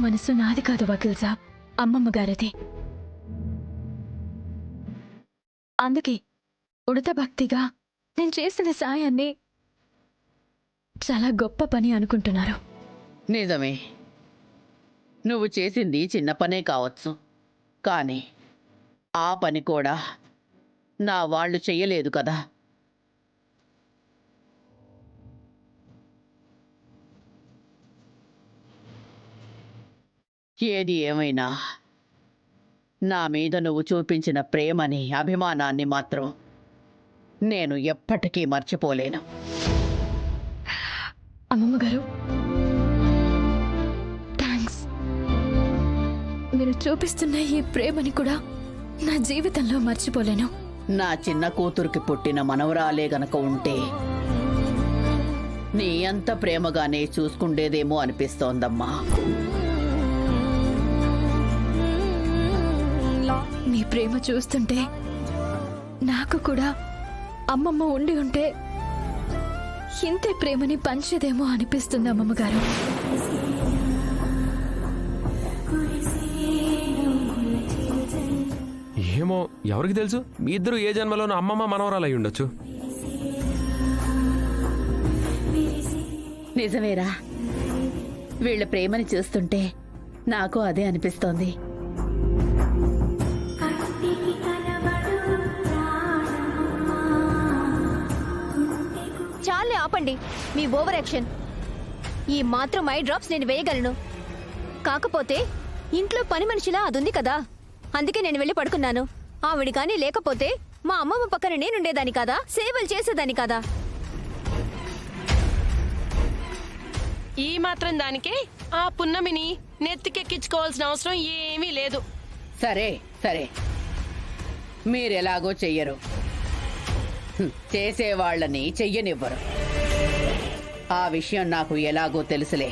మనసు నాది కాదు వకీల్ సాబ్, అమ్మమ్మ గారిది. అందుకే ఉడత భక్తిగా నేను చేసిన సాయాన్ని చాలా గొప్ప పని అనుకుంటున్నారు. నిజమే, నువ్వు చేసింది చిన్న పనే కావచ్చు, కానీ ఆ పని కూడా నా వాళ్ళు చెయ్యలేదు కదా. ఏది ఏమైనా నా మీద నువ్వు చూపించిన ప్రేమని, అభిమానాన్ని మాత్రం నేను ఎప్పటికీ మర్చిపోలేను. అమ్మమ్మ గారు, థ్యాంక్స్. మీరు చూపిస్తున్న ఈ ప్రేమని కూడా నా జీవితంలో మర్చిపోలేను. నా చిన్న కూతురికి పుట్టిన మనవరాలే గనక ఉంటే నీ అంత ప్రేమగానే చూసుకుండేదేమో అనిపిస్తోందమ్మా. మీ ప్రేమ చూస్తుంటే నాకు కూడా అమ్మమ్మ ఉండి ఉంటే ఇంతే ప్రేమని పంచేదేమో అనిపిస్తుంది అమ్మమ్మ గారు. ఏమో, ఎవరికి తెలుసు, మీ ఇద్దరు ఏ జన్మలోనూ అమ్మమ్మ మనవరాలు అయి ఉండొచ్చు. నిజమేరా, వీళ్ళ ప్రేమని చూస్తుంటే నాకు అదే అనిపిస్తోంది. చాలే ఆపండి మీ ఓవర్ యాక్షన్. ఈ మాత్రం ఐ డ్రాప్స్ నేను వేయగలను, కాకపోతే ఇంట్లో పని మనిషిలా అదుంది కదా, అందుకే నేను వెళ్ళి పడుకున్నాను. ఆవిడ కానీ లేకపోతే మా అమ్మమ్మ పక్కన నేనుండేదాన్ని కాదా, సేవలు చేసేదాన్ని కాదా? ఈ మాత్రం దానికే ఆ పున్నమిని నెత్తికెక్కించుకోవాల్సిన అవసరం ఏమీ లేదు. సరే సరే, మీరెలాగో చెయ్యరు, చేసేవాళ్ళని చెయ్యనివ్వరు. ఆ విషయం నాకు ఎలాగో తెలుసులే.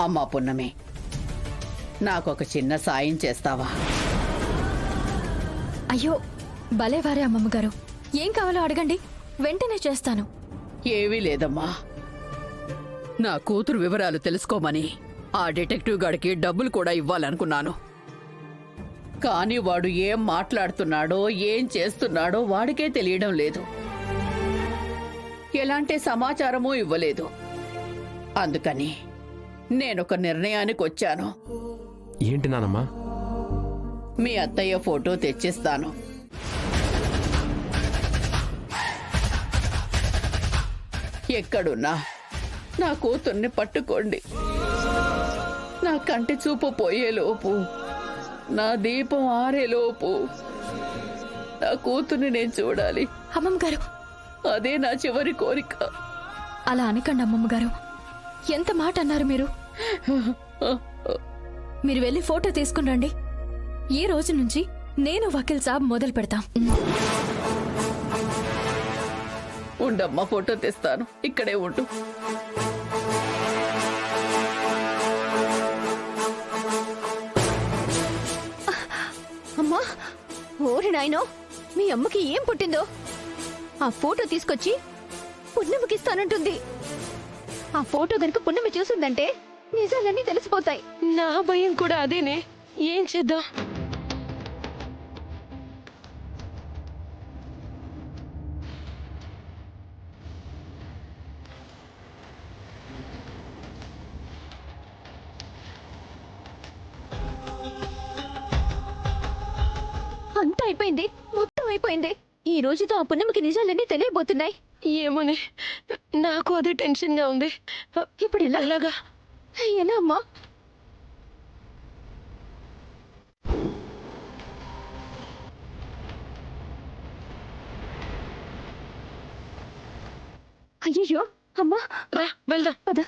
అమ్మా పున్నమి, నాకొక చిన్న సాయం చేస్తావా? అయ్యో భలేవారే అమ్మమ్మ గారు, ఏం కావాలో అడగండి, వెంటనే చేస్తాను. ఏమీ లేదమ్మా, నా కూతురు వివరాలు తెలుసుకోమని ఆ డిటెక్టివ్ గాడికి డబ్బులు కూడా ఇవ్వాలనుకున్నాను. కానీ వాడు ఏం మాట్లాడుతున్నాడో, ఏం చేస్తున్నాడో వాడికే తెలియడం లేదు. ఎలాంటి సమాచారమూ ఇవ్వలేదు. అందుకని నేనొక నిర్ణయానికి వచ్చాను. ఏంటి నానమ్మా? మీ అత్తయ్య ఫోటో తెచ్చిస్తాను. ఎక్కడున్నా నా కూతుర్ని పట్టుకోండి. నా కంటి చూపు పోయేలోపు, నా దీపం ఆరేలోపు నా కూతుర్ని నేను చూడాలి. అమ్మమ్మ గారు, అదే నా చివరి కోరిక. అలా అనకండి అమ్మమ్మ గారు, ఎంత మాట అన్నారు మీరు. మీరు వెళ్ళి ఫోటో తీసుకుని రండి. ఈ రోజు నుంచి నేను వకీల్ సాబ్ మొదలు పెడతాం. ఉండమ్మా, ఫోటో తెస్తాను, ఇక్కడే ఉండు. అమ్మా, ఓరి నాయనో, మీ అమ్మకి ఏం పుట్టిందో? ఆ ఫోటో తీసుకొచ్చి పున్నమికి ఇస్తానంటుంది. ఆ ఫోటో గనుక పున్నమి చూసిందంటే నిజాలన్నీ తెలిసిపోతాయి. నా భయం కూడా అదేనే. ఏం చేద్దాం? అంతా అయిపోయింది, మొత్తం అయిపోయింది. ఈ రోజుతో ఆ పున్నమికి నిజాలన్నీ తెలియబోతున్నాయి. ఏమోనే, నాకు అదే టెన్షన్ గా ఉంది. ఇప్పుడు ఎలాగా? ఎలా అమ్మా? అయ్యో అమ్మా, రా వెళ్దాం. పద.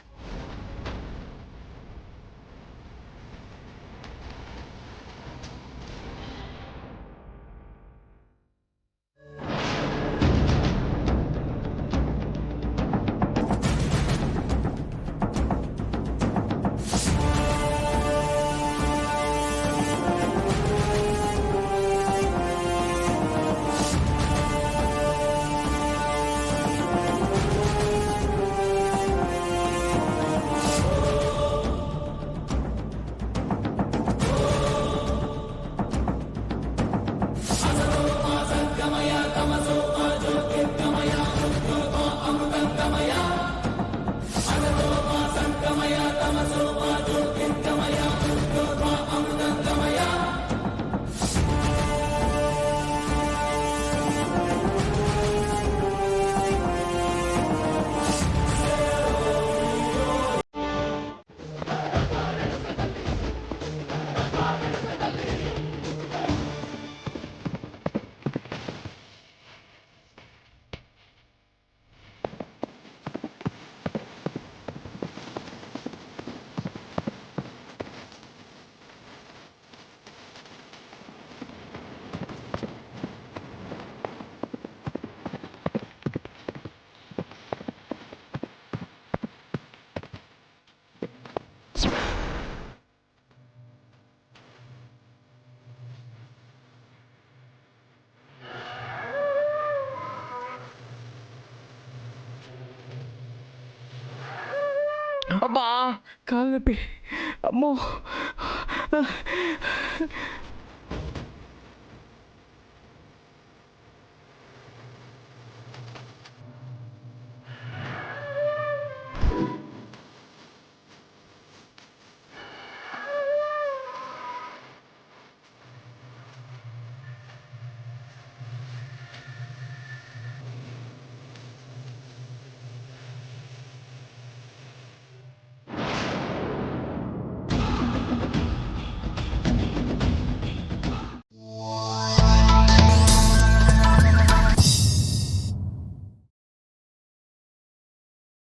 అమ్మా కాలు నొప్పి అమ్మో